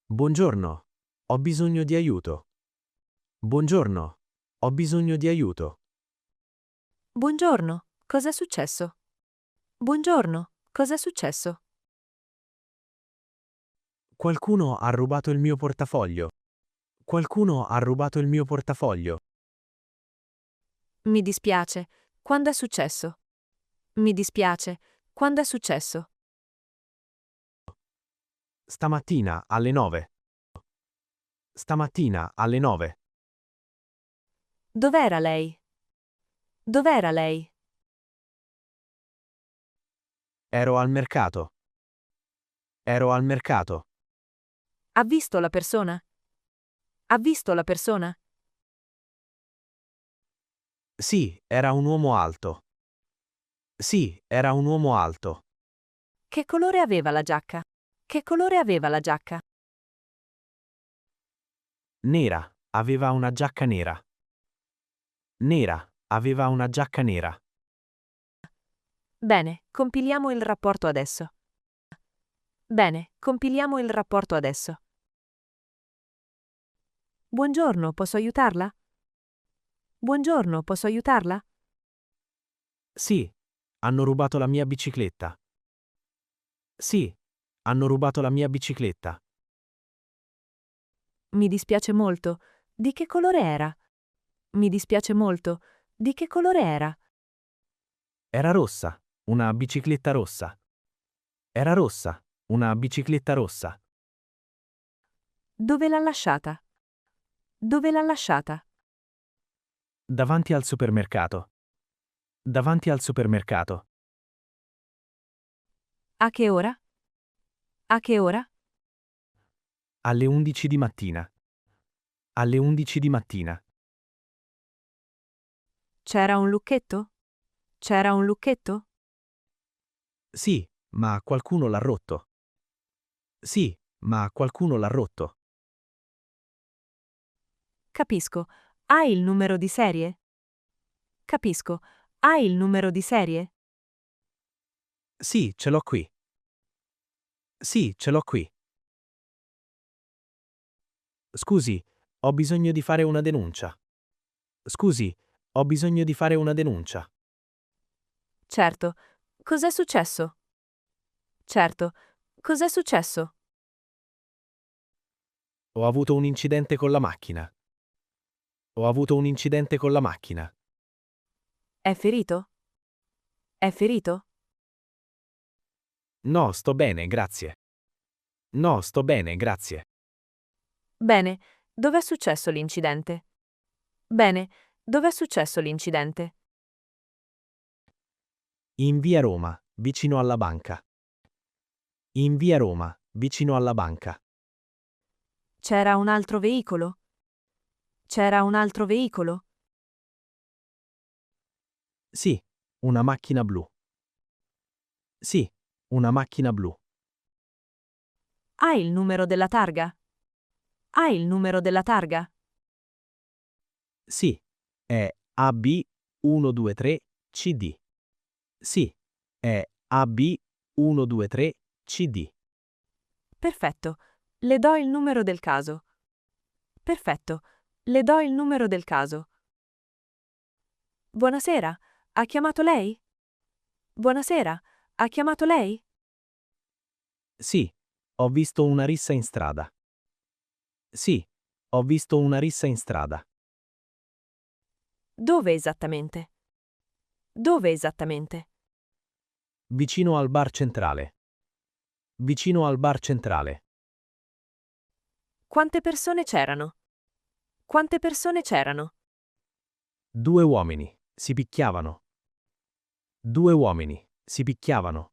Buongiorno. Ho bisogno di aiuto. Buongiorno. Ho bisogno di aiuto. Buongiorno, cos'è successo? Buongiorno, cos'è successo? Qualcuno ha rubato il mio portafoglio. Qualcuno ha rubato il mio portafoglio. Mi dispiace, quando è successo? Mi dispiace, quando è successo? Stamattina alle 9. Stamattina alle 9. Dov'era lei? Dov'era lei? Ero al mercato. Ero al mercato. Ha visto la persona? Ha visto la persona? Sì, era un uomo alto. Sì, era un uomo alto. Che colore aveva la giacca? Che colore aveva la giacca? Nera. Aveva una giacca nera. Nera. Aveva una giacca nera. Bene, compiliamo il rapporto adesso. Bene, compiliamo il rapporto adesso. Buongiorno, posso aiutarla? Buongiorno, posso aiutarla? Sì. Hanno rubato la mia bicicletta. Sì. Hanno rubato la mia bicicletta. Mi dispiace molto. Di che colore era? Mi dispiace molto. Di che colore era? Era rossa. Una bicicletta rossa. Era rossa. Una bicicletta rossa. Dove l'ha lasciata? Dove l'ha lasciata? Davanti al supermercato. Davanti al supermercato. A che ora? A che ora? Alle 11 di mattina. Alle 11 di mattina. C'era un lucchetto? C'era un lucchetto? Sì, ma qualcuno l'ha rotto. Sì, ma qualcuno l'ha rotto. Capisco. Hai il numero di serie? Capisco. Hai il numero di serie? Sì, ce l'ho qui. Sì, ce l'ho qui. Scusi, ho bisogno di fare una denuncia. Scusi, ho bisogno di fare una denuncia. Certo. Cos'è successo? Certo. Cos'è successo? Ho avuto un incidente con la macchina. Ho avuto un incidente con la macchina. È ferito? È ferito? No, sto bene, grazie. No, sto bene, grazie. Bene. Dov'è successo l'incidente? Bene. Dov'è successo l'incidente? In via Roma, vicino alla banca. In via Roma, vicino alla banca. C'era un altro veicolo? C'era un altro veicolo? Sì, una macchina blu. Sì, una macchina blu. Hai il numero della targa? Hai il numero della targa? Sì, è AB123CD. Sì, è AB123CD. Perfetto. Le do il numero del caso. Perfetto. Le do il numero del caso. Buonasera. Ha chiamato lei? Buonasera. Ha chiamato lei? Sì, ho visto una rissa in strada. Sì, ho visto una rissa in strada. Dove esattamente? Dove esattamente? Vicino al bar centrale. Vicino al bar centrale. Quante persone c'erano? Quante persone c'erano? Due uomini si picchiavano. Due uomini si picchiavano.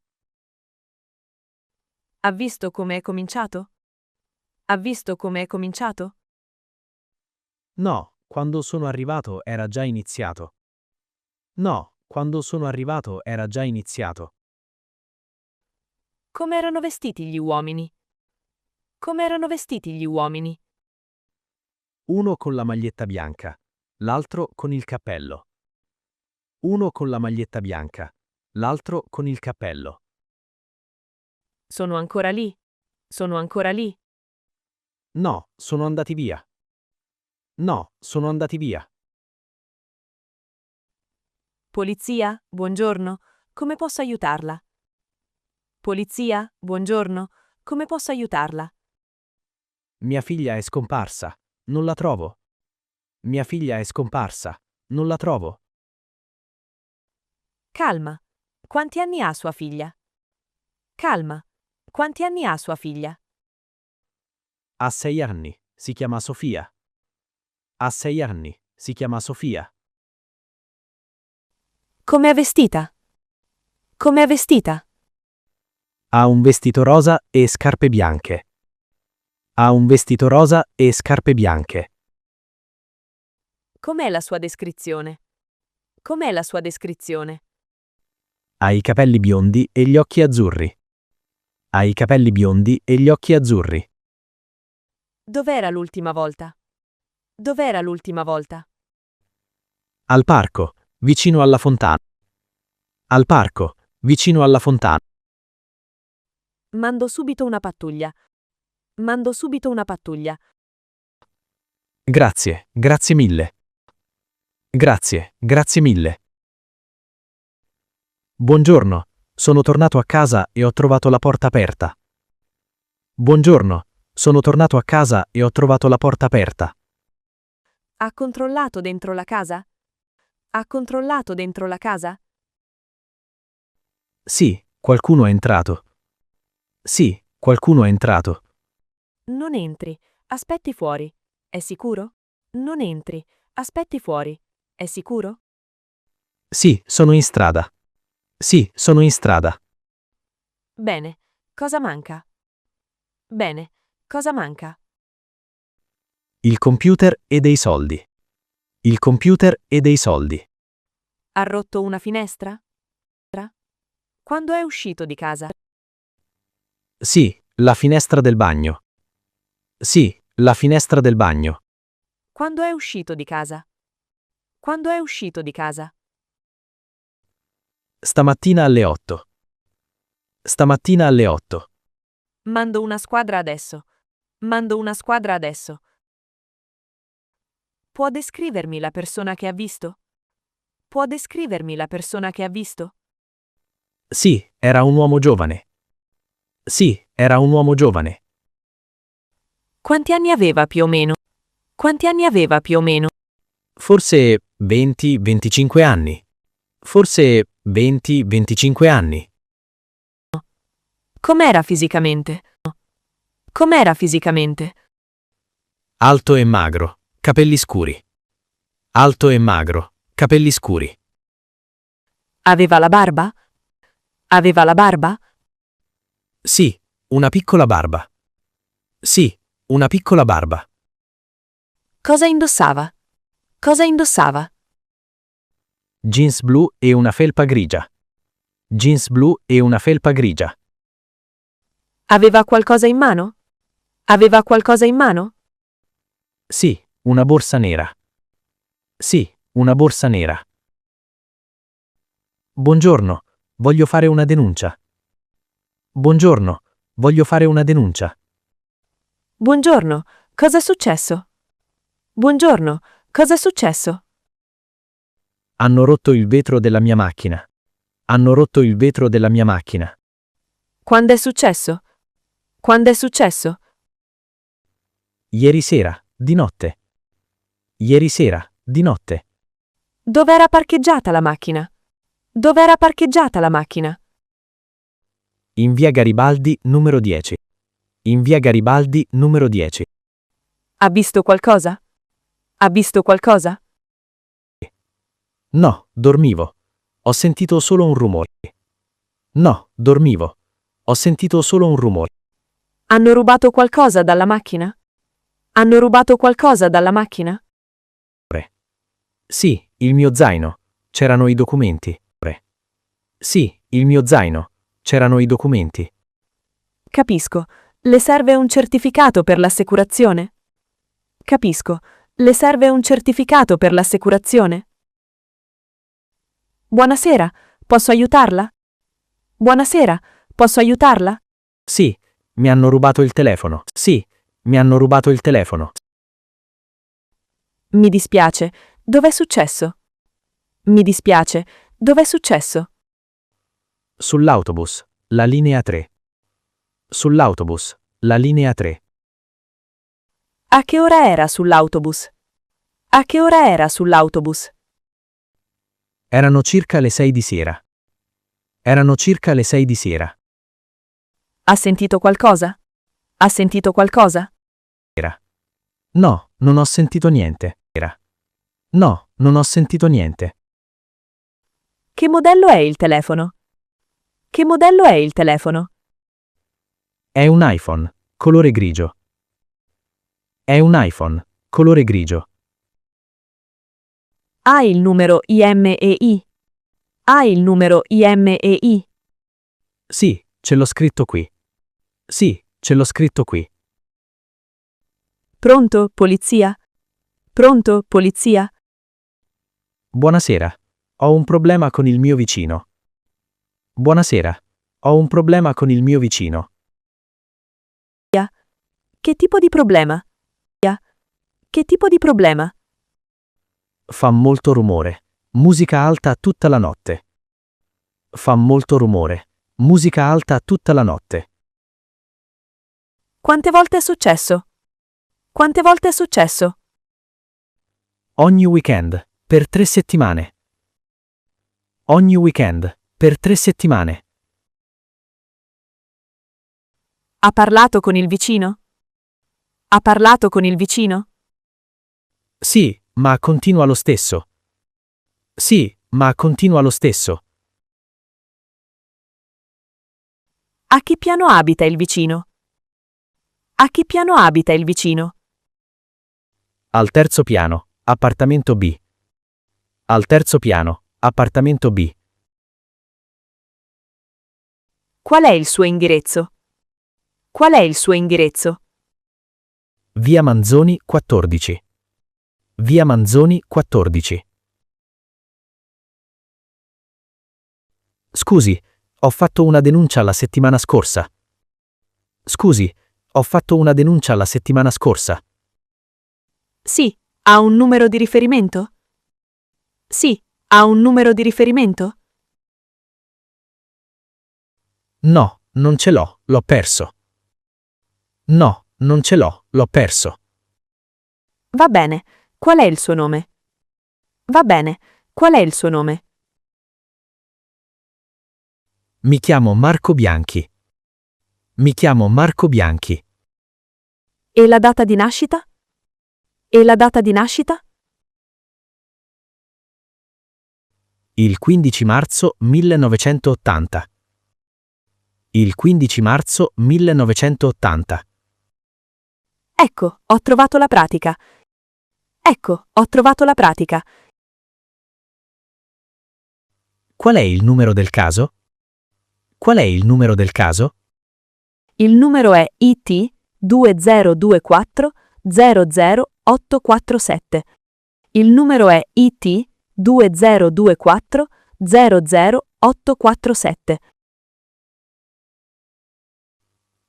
Ha visto come è cominciato? Ha visto come è cominciato? No, quando sono arrivato era già iniziato. No, quando sono arrivato era già iniziato. Come erano vestiti gli uomini? Come erano vestiti gli uomini? Uno con la maglietta bianca, l'altro con il cappello. Uno con la maglietta bianca, l'altro con il cappello. Sono ancora lì? Sono ancora lì? No, sono andati via. No, sono andati via. Polizia, buongiorno, come posso aiutarla? Polizia, buongiorno, come posso aiutarla? Mia figlia è scomparsa. Non la trovo. Mia figlia è scomparsa. Non la trovo. Calma. Quanti anni ha sua figlia? Calma. Quanti anni ha sua figlia? Ha 6 anni. Si chiama Sofia. Ha 6 anni. Si chiama Sofia. Come è vestita? Come è vestita? Ha un vestito rosa e scarpe bianche. Ha un vestito rosa e scarpe bianche. Com'è la sua descrizione? Com'è la sua descrizione? Ha i capelli biondi e gli occhi azzurri. Ha i capelli biondi e gli occhi azzurri. Dov'era l'ultima volta? Dov'era l'ultima volta? Al parco, vicino alla fontana. Al parco, vicino alla fontana. Mando subito una pattuglia. Mando subito una pattuglia. Grazie, grazie mille. Grazie, grazie mille. Buongiorno, sono tornato a casa e ho trovato la porta aperta. Buongiorno, sono tornato a casa e ho trovato la porta aperta. Ha controllato dentro la casa? Ha controllato dentro la casa? Sì, qualcuno è entrato. Sì, qualcuno è entrato. Non entri. Aspetti fuori. È sicuro? Non entri. Aspetti fuori. È sicuro? Sì, sono in strada. Sì, sono in strada. Bene. Cosa manca? Bene. Cosa manca? Il computer e dei soldi. Il computer e dei soldi. Ha rotto una finestra? Quando è uscito di casa? Sì, la finestra del bagno. Sì, la finestra del bagno. Quando è uscito di casa? Quando è uscito di casa? Stamattina alle 8. Stamattina alle 8. Mando una squadra adesso. Mando una squadra adesso. Può descrivermi la persona che ha visto? Può descrivermi la persona che ha visto? Sì, era un uomo giovane. Sì, era un uomo giovane. Quanti anni aveva più o meno? Quanti anni aveva più o meno? Forse 20-25 anni. Forse 20-25 anni. Com'era fisicamente? Com'era fisicamente? Alto e magro, capelli scuri. Alto e magro, capelli scuri. Aveva la barba? Aveva la barba? Sì, una piccola barba. Sì, una piccola barba. Cosa indossava? Cosa indossava? Jeans blu e una felpa grigia. Jeans blu e una felpa grigia. Aveva qualcosa in mano? Aveva qualcosa in mano? Sì, una borsa nera. Sì, una borsa nera. Buongiorno, voglio fare una denuncia. Buongiorno, voglio fare una denuncia. Buongiorno, cosa è successo? Buongiorno, cosa è successo? Hanno rotto il vetro della mia macchina. Hanno rotto il vetro della mia macchina. Quando è successo? Quando è successo? Ieri sera, di notte. Ieri sera, di notte. Dov'era parcheggiata la macchina? Dov'era parcheggiata la macchina? In via Garibaldi, numero 10. In via Garibaldi, numero 10. Ha visto qualcosa? Ha visto qualcosa? No, dormivo. Ho sentito solo un rumore. No, dormivo. Ho sentito solo un rumore. Hanno rubato qualcosa dalla macchina? Hanno rubato qualcosa dalla macchina? Sì, il mio zaino. C'erano i documenti. Sì, il mio zaino. C'erano i documenti. Capisco. Le serve un certificato per l'assicurazione? Capisco. Le serve un certificato per l'assicurazione? Buonasera, posso aiutarla? Buonasera, posso aiutarla? Sì, mi hanno rubato il telefono. Sì, Mi hanno rubato il telefono. Mi dispiace, dov'è successo? Mi dispiace, dov'è successo? Sull'autobus, la linea 3. Sull'autobus, la linea 3. A che ora era sull'autobus? A che ora era sull'autobus? Erano circa le 6 di sera. Erano circa le 6 di sera. Ha sentito qualcosa? Ha sentito qualcosa? No, non ho sentito niente. No, non ho sentito niente. Che modello è il telefono? Che modello è il telefono? È un iPhone, colore grigio. È un iPhone, colore grigio. Ha il numero IMEI? Ha il numero IMEI? Sì, ce l'ho scritto qui. Sì, ce l'ho scritto qui. Pronto, polizia? Pronto, polizia? Buonasera. Ho un problema con il mio vicino. Buonasera. Ho un problema con il mio vicino. Che tipo di problema? Che tipo di problema? Fa molto rumore. Musica alta tutta la notte. Fa molto rumore. Musica alta tutta la notte. Quante volte è successo? Quante volte è successo? Ogni weekend, per 3 settimane. Ogni weekend, per 3 settimane. Ha parlato con il vicino? Ha parlato con il vicino? Sì, ma continua lo stesso. Sì, ma continua lo stesso. A che piano abita il vicino? A che piano abita il vicino? Al terzo piano, appartamento B. Al terzo piano, appartamento B. Qual è il suo indirizzo? Qual è il suo indirizzo? Via Manzoni 14. Via Manzoni 14. Scusi, ho fatto una denuncia la settimana scorsa. Scusi, ho fatto una denuncia la settimana scorsa. Sì, ha un numero di riferimento? Sì, ha un numero di riferimento? No, non ce l'ho, l'ho perso. No, non ce l'ho, l'ho perso. Va bene, qual è il suo nome? Va bene, qual è il suo nome? Mi chiamo Marco Bianchi. Mi chiamo Marco Bianchi. E la data di nascita? E la data di nascita? Il 15 marzo 1980. Il 15 marzo 1980. Ecco, ho trovato la pratica. Ecco, ho trovato la pratica. Qual è il numero del caso? Qual è il numero del caso? Il numero è IT 2024 00847. Il numero è IT 2024 00847.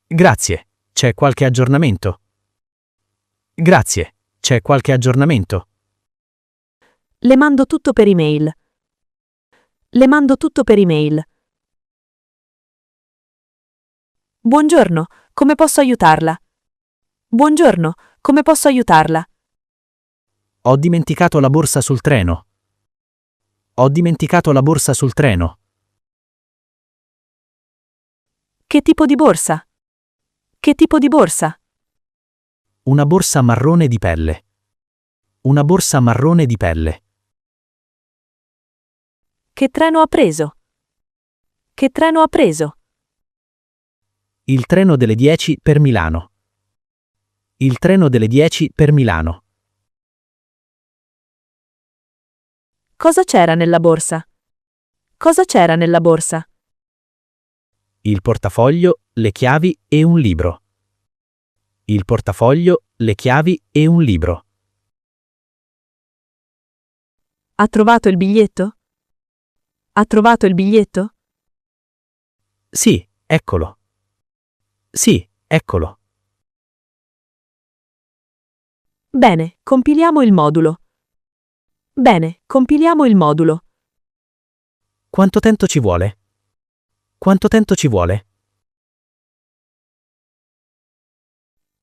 Grazie. C'è qualche aggiornamento? Grazie. C'è qualche aggiornamento? Le mando tutto per email. Le mando tutto per email. Buongiorno, come posso aiutarla? Buongiorno, come posso aiutarla? Ho dimenticato la borsa sul treno. Ho dimenticato la borsa sul treno. Che tipo di borsa? Che tipo di borsa? Una borsa marrone di pelle. Una borsa marrone di pelle. Che treno ha preso? Che treno ha preso? Il treno delle 10 per Milano. Il treno delle 10 per Milano. Cosa c'era nella borsa? Cosa c'era nella borsa? Il portafoglio, le chiavi e un libro. Il portafoglio, le chiavi e un libro. Ha trovato il biglietto? Ha trovato il biglietto? Sì, eccolo. Sì, eccolo. Bene, compiliamo il modulo. Bene, compiliamo il modulo. Quanto tempo ci vuole? Quanto tempo ci vuole?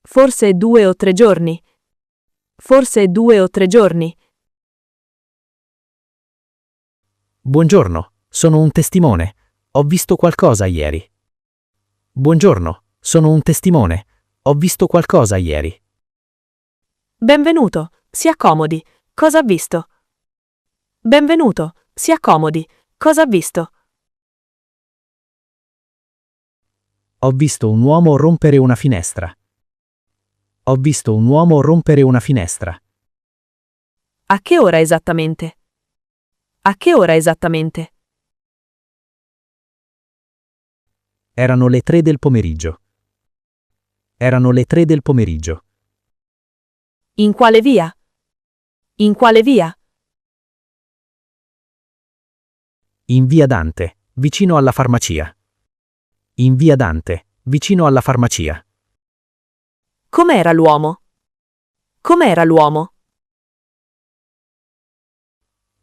Forse 2 o 3 giorni. Forse 2 o 3 giorni. Buongiorno, sono un testimone. Ho visto qualcosa ieri. Buongiorno, sono un testimone. Ho visto qualcosa ieri. Benvenuto, si accomodi. Cosa ha visto? Benvenuto, si accomodi. Cosa ha visto? Ho visto un uomo rompere una finestra. Ho visto un uomo rompere una finestra. A che ora esattamente? A che ora esattamente? Erano le 3 del pomeriggio. Erano le 3 del pomeriggio. In quale via? In quale via? In via Dante, vicino alla farmacia. In via Dante, vicino alla farmacia. Com'era l'uomo? Com'era l'uomo?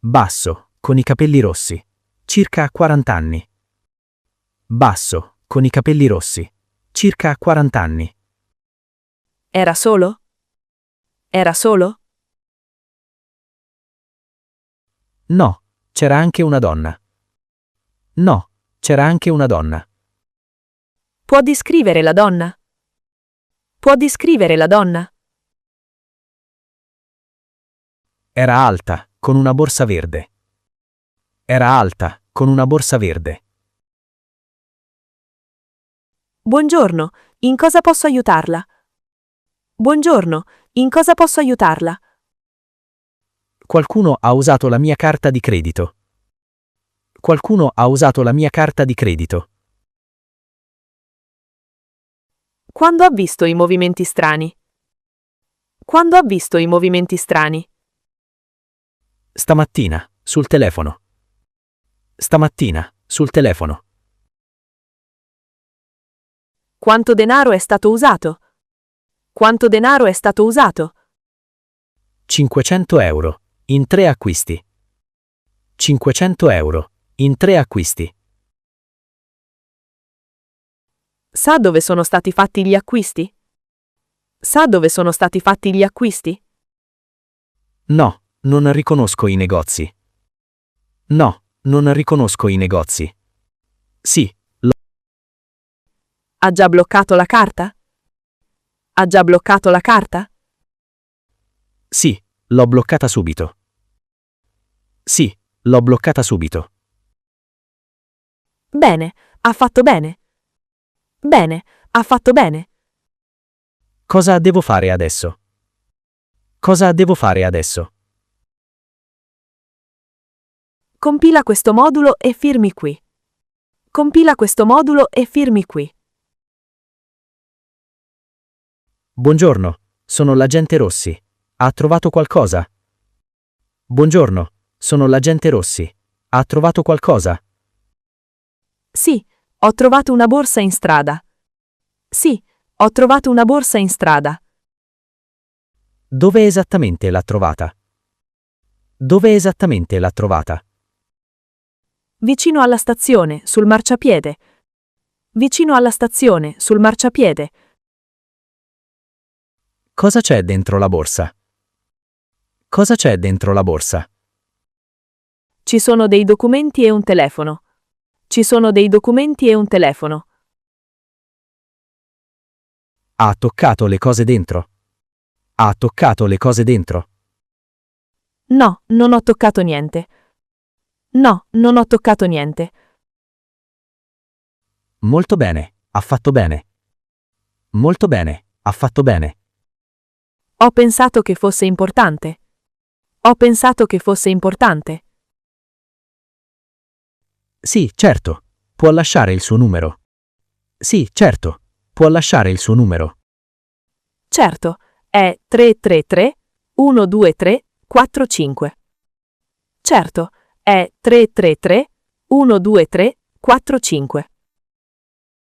Basso, con i capelli rossi. Circa 40 anni. Basso, con i capelli rossi. Circa 40 anni. Era solo? Era solo? No, c'era anche una donna. No, c'era anche una donna. Può descrivere la donna? Può descrivere la donna? Era alta, con una borsa verde. Era alta, con una borsa verde. Buongiorno, in cosa posso aiutarla? Buongiorno, in cosa posso aiutarla? Qualcuno ha usato la mia carta di credito. Qualcuno ha usato la mia carta di credito. Quando ha visto i movimenti strani? Quando ha visto i movimenti strani? Stamattina, sul telefono. Stamattina, sul telefono. Quanto denaro è stato usato? Quanto denaro è stato usato? 500 euro, in 3 acquisti. 500 euro, in 3 acquisti. Sa dove sono stati fatti gli acquisti? Sa dove sono stati fatti gli acquisti? No, non riconosco i negozi. No, non riconosco i negozi. Sì, Ha già bloccato la carta? Ha già bloccato la carta? sì, l'ho bloccata subito. Sì, l'ho bloccata subito. Bene, ha fatto bene. Bene, ha fatto bene. Cosa devo fare adesso? Cosa devo fare adesso? Compila questo modulo e firmi qui. Compila questo modulo e firmi qui. Buongiorno, sono l'agente Rossi. Ha trovato qualcosa? Buongiorno, sono l'agente Rossi. Ha trovato qualcosa? Sì, ho trovato una borsa in strada. Sì, ho trovato una borsa in strada. Dove esattamente l'ha trovata? Dove esattamente l'ha trovata? Vicino alla stazione, sul marciapiede. Vicino alla stazione, sul marciapiede. Cosa c'è dentro la borsa? Cosa c'è dentro la borsa? Ci sono dei documenti e un telefono. Ci sono dei documenti e un telefono. Ha toccato le cose dentro? Ha toccato le cose dentro? No, non ho toccato niente. No, non ho toccato niente. Molto bene, ha fatto bene. Molto bene, ha fatto bene. Ho pensato che fosse importante. Ho pensato che fosse importante. Sì, certo. Può lasciare il suo numero. Sì, certo. Può lasciare il suo numero. Certo, è 333 123 45. Certo, è 333 123 45.